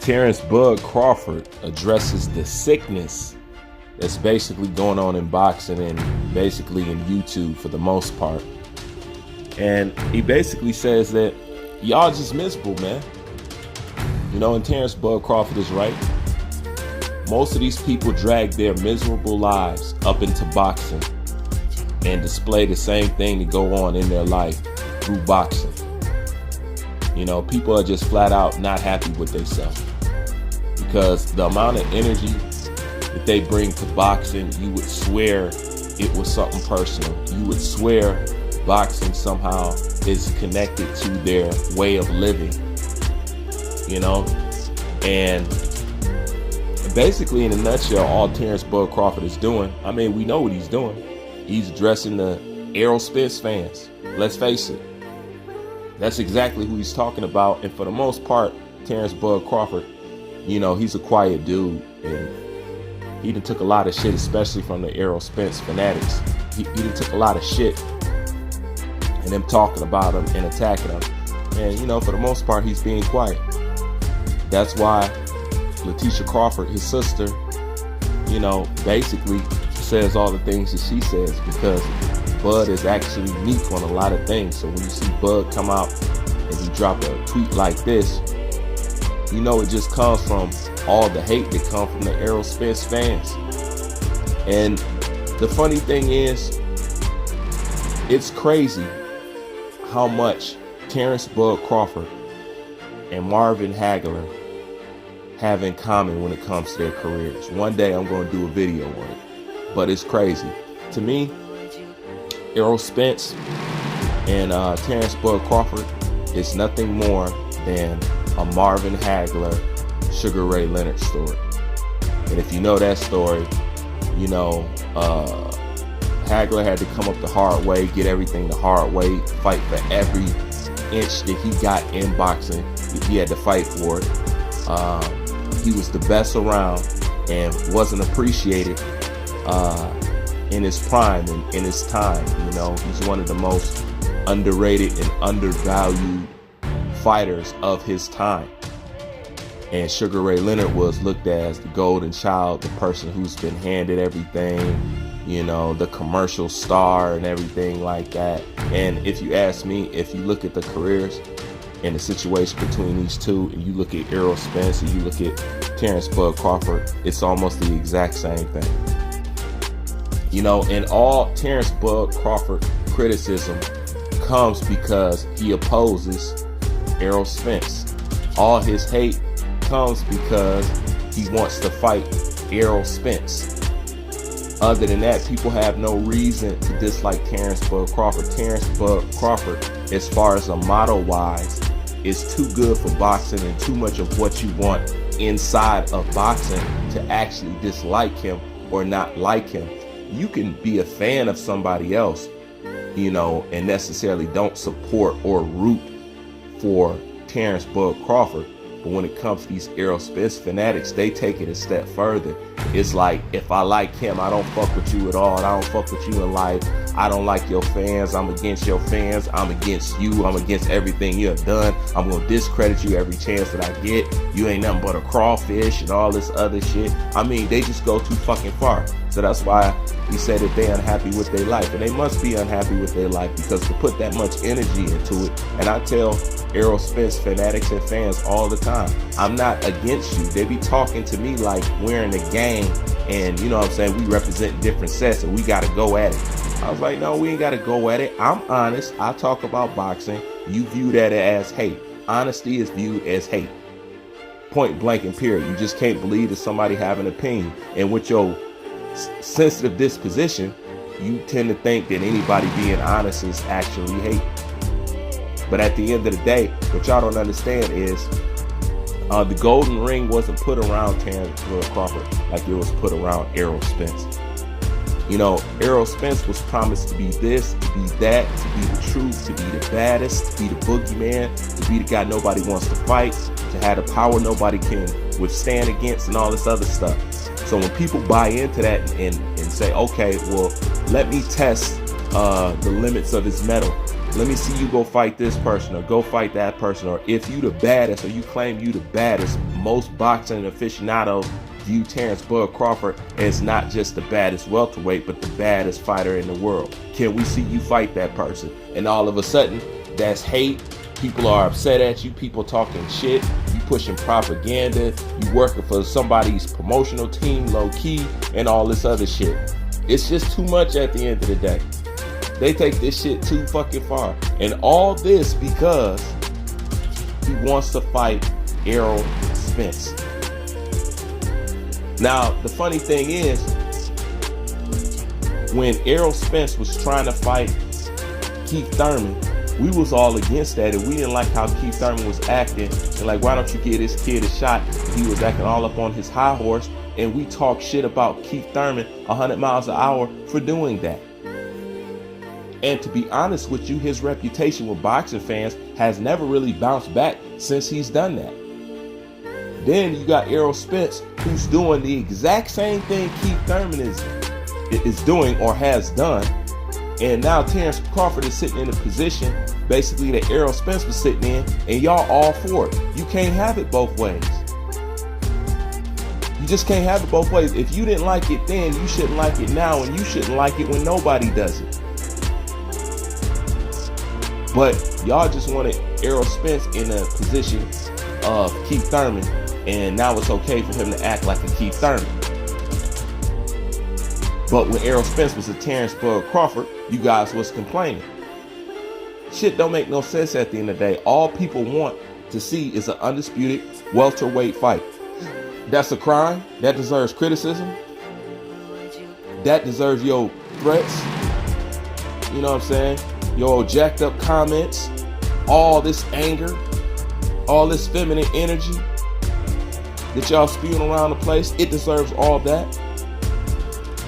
Terrence Bud Crawford addresses the sickness that's basically going on in boxing and basically in YouTube for the most part. And he basically says that y'all just miserable, man. You know, and Terrence Bud Crawford is right. Most of these people drag their miserable lives up into boxing and display the same thing that go on in their life through boxing. You know, people are just flat out not happy with themselves because the amount of energy that they bring to boxing, you would swear it was something personal. You would swear boxing somehow is connected to their way of living, you know? And basically, in a nutshell, all Terrence Bud Crawford is doing, I mean, we know what he's doing. He's addressing the Eroll Spence fans. Let's face it. That's exactly who he's talking about. And for the most part, Terrence Bud Crawford, you know, he's a quiet dude. And he done took a lot of shit, especially from the Eroll Spence Fanatics. He done took a lot of shit. And them talking about him and attacking him. And, you know, for the most part, he's being quiet. That's why Letitia Crawford, his sister, you know, basically says all the things that she says because Bud is actually meek on a lot of things. So when you see Bud come out and he drop a tweet like this, you know it just comes from all the hate that comes from the Eroll Spence fans. And the funny thing is, it's crazy how much Terrence Bud Crawford and Marvin Hagler have in common when it comes to their careers. One day I'm going to do a video on it, but it's crazy. To me, Eroll Spence and Terrence Bud Crawford is nothing more than a Marvin Hagler, Sugar Ray Leonard story. And if you know that story, you know Hagler had to come up the hard way, get everything the hard way, fight for every inch that he got in boxing. He had to fight for it. He was the best around and wasn't appreciated in his prime and in his time. You know, he's one of the most underrated and undervalued fighters of his time. And Sugar Ray Leonard was looked at as the golden child, the person who's been handed everything, you know, the commercial star and everything like that. And if you ask me, if you look at the careers and the situation between these two, and you look at Eroll Spence and you look at Terrence Bud Crawford, it's almost the exact same thing. You know, and all Terrence Bud Crawford criticism comes because he opposes Eroll Spence. All his hate comes because he wants to fight Eroll Spence. Other than that, people have no reason to dislike Terrence Bud Crawford. Terrence Bud Crawford, as far as a model wise, is too good for boxing and too much of what you want inside of boxing to actually dislike him or not like him. You can be a fan of somebody else, you know, and necessarily don't support or root for Terrence Bud Crawford. But when it comes to these Eroll Spence fanatics, they take it a step further. It's like, if I like him, I don't fuck with you at all. I don't fuck with you in life. I don't like your fans. I'm against your fans. I'm against you. I'm against everything you have done. I'm going to discredit you every chance that I get. You ain't nothing but a crawfish and all this other shit. I mean, they just go too fucking far. So that's why he said that they're unhappy with their life. And they must be unhappy with their life because to put that much energy into it. And I tell Eroll Spence fanatics and fans all the time, I'm not against you. They be talking to me like we're in a gang and, you know what I'm saying, we represent different sets and we got to go at it. I was like, no, we ain't got to go at it. I'm honest. I talk about boxing. You view that as hate. Honesty is viewed as hate. Point blank and period. You just can't believe that somebody have an opinion. And with your sensitive disposition, you tend to think that anybody being honest is actually hate. But at the end of the day, what y'all don't understand is the golden ring wasn't put around Terrence Bud Crawford like it was put around Eroll Spence. You know, Eroll Spence was promised to be this, to be that, to be the truth, to be the baddest, to be the boogeyman, to be the guy nobody wants to fight, to have the power nobody can withstand against, and all this other stuff. So when people buy into that and say, okay, well, let me test the limits of his metal. let me see you go fight this person or go fight that person. Or if you the baddest or you claim you the baddest, most boxing aficionados view Terrence Crawford as not just the baddest welterweight, but the baddest fighter in the world. Can we see you fight that person? And all of a sudden, that's hate. People are upset at you. People talking shit. You pushing propaganda. You working for somebody's promotional team, low key, and all this other shit. It's just too much at the end of the day. They take this shit too fucking far. And all this because he wants to fight Eroll Spence. Now, the funny thing is, when Eroll Spence was trying to fight Keith Thurman, we was all against that, and we didn't like how Keith Thurman was acting. And like, why don't you give this kid a shot? He was acting all up on his high horse, and we talked shit about Keith Thurman 100 miles an hour for doing that. And to be honest with you, his reputation with boxing fans has never really bounced back since he's done that. Then you got Eroll Spence, who's doing the exact same thing Keith Thurman is doing or has done. And now Terrence Crawford is sitting in a position basically that Eroll Spence was sitting in, and y'all all for it. You can't have it both ways. You just can't have it both ways. If you didn't like it then, you shouldn't like it now, and you shouldn't like it when nobody does it. But y'all just wanted Eroll Spence in a position of Keith Thurman, and now it's okay for him to act like a Keith Thurman. But when Eroll Spence was a Terrence Crawford, you guys was complaining. Shit don't make no sense at the end of the day. All people want to see is an undisputed welterweight fight. That's a crime. That deserves criticism. That deserves your threats. You know what I'm saying? Your jacked up comments, all this anger, all this feminine energy that y'all spewing around the place. It deserves all that.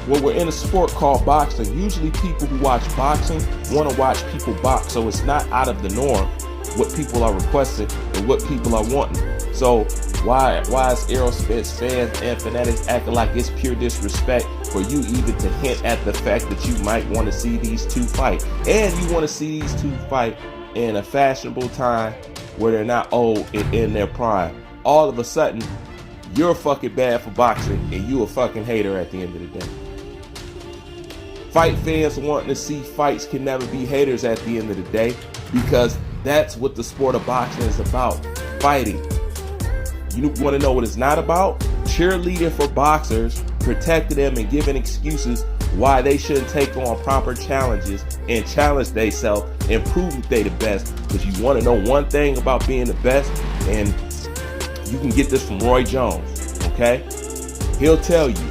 Well, we're in a sport called boxing. Usually people who watch boxing want to watch people box. So it's not out of the norm what people are requesting and what people are wanting. So why is Eroll Spence fans and fanatics acting like it's pure disrespect for you even to hint at the fact that you might want to see these two fight? And you want to see these two fight in a fashionable time where they're not old and in their prime. All of a sudden, you're fucking bad for boxing and you a fucking hater at the end of the day. Fight fans wanting to see fights can never be haters at the end of the day, because that's what the sport of boxing is about, fighting. You want to know what it's not about? Cheerleading for boxers, protecting them and giving excuses why they shouldn't take on proper challenges and challenge themselves and prove that they the best. Because you want to know one thing about being the best, and you can get this from Roy Jones, okay? He'll tell you,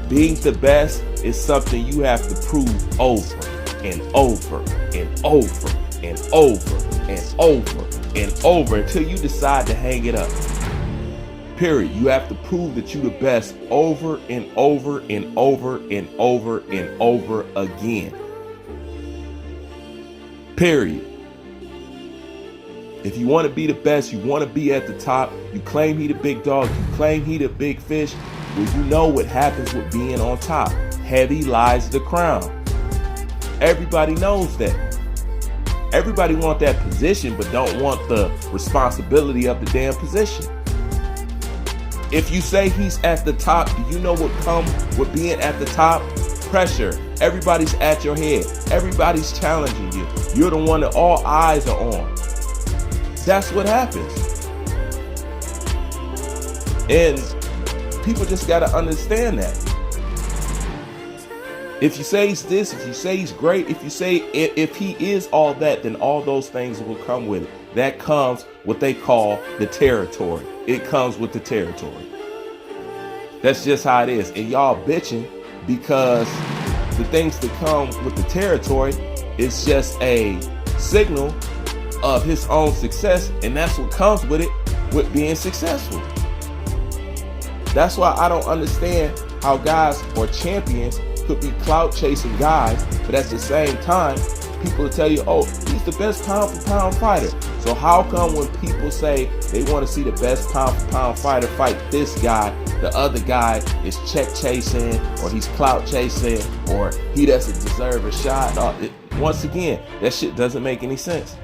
being the best is something you have to prove over and over and over and over and over and over until you decide to hang it up. Period. You have to prove that you're the best over and over and over and over and over again. Period. If you want to be the best, you want to be at the top, you claim he the big dog, you claim he the big fish, well, you know what happens with being on top. Heavy lies the crown. Everybody knows that. Everybody want that position, but don't want the responsibility of the damn position. If you say he's at the top, do you know what comes with being at the top? Pressure. Everybody's at your head. Everybody's challenging you. You're the one that all eyes are on. That's what happens. And people just got to understand that. If you say he's this, if you say he's great, if you say if he is all that, then all those things will come with it. That comes what they call the territory. It comes with the territory. That's just how it is. And y'all bitching because the things that come with the territory is just a signal of his own success, and that's what comes with it, with being successful. That's why I don't understand how guys or champions could be clout chasing guys, but at the same time, people will tell you, oh, he's the best pound for pound fighter. So how come when people say they want to see the best pound for pound fighter fight this guy, the other guy is check chasing, or he's clout chasing, or he doesn't deserve a shot? Once again, that shit doesn't make any sense.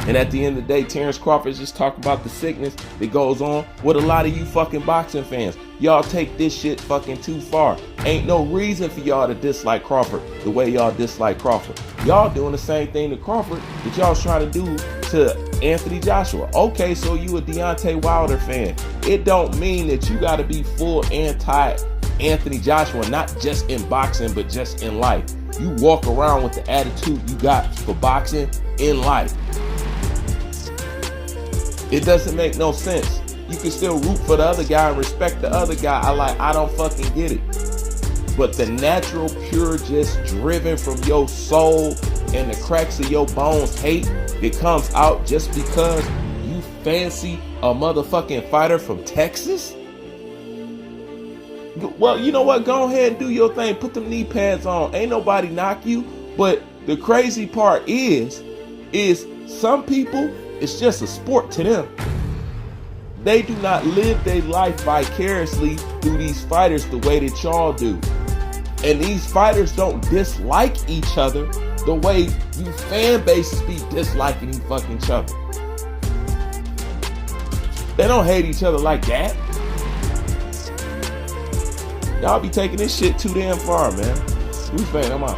And at the end of the day, Terrence Crawford is just talking about the sickness that goes on with a lot of you fucking boxing fans. Y'all take this shit fucking too far. Ain't no reason for y'all to dislike Crawford the way y'all dislike Crawford. Y'all doing the same thing to Crawford that y'all's trying to do to Anthony Joshua. Okay, so you a Deontay Wilder fan. It don't mean that you gotta be full anti-Anthony Joshua, not just in boxing, but just in life. You walk around with the attitude you got for boxing in life. It doesn't make no sense. You can still root for the other guy and respect the other guy. I don't fucking get it. But the natural, pure, just driven from your soul and the cracks of your bones hate that comes out just because you fancy a motherfucking fighter from Texas? Well, you know what? Go ahead and do your thing. Put them knee pads on. Ain't nobody knock you. But the crazy part is some people, it's just a sport to them. They do not live their life vicariously through these fighters the way that y'all do. And these fighters don't dislike each other the way you fan bases be disliking each other. They don't hate each other like that. Y'all be taking this shit too damn far, man. We fan, I'm out.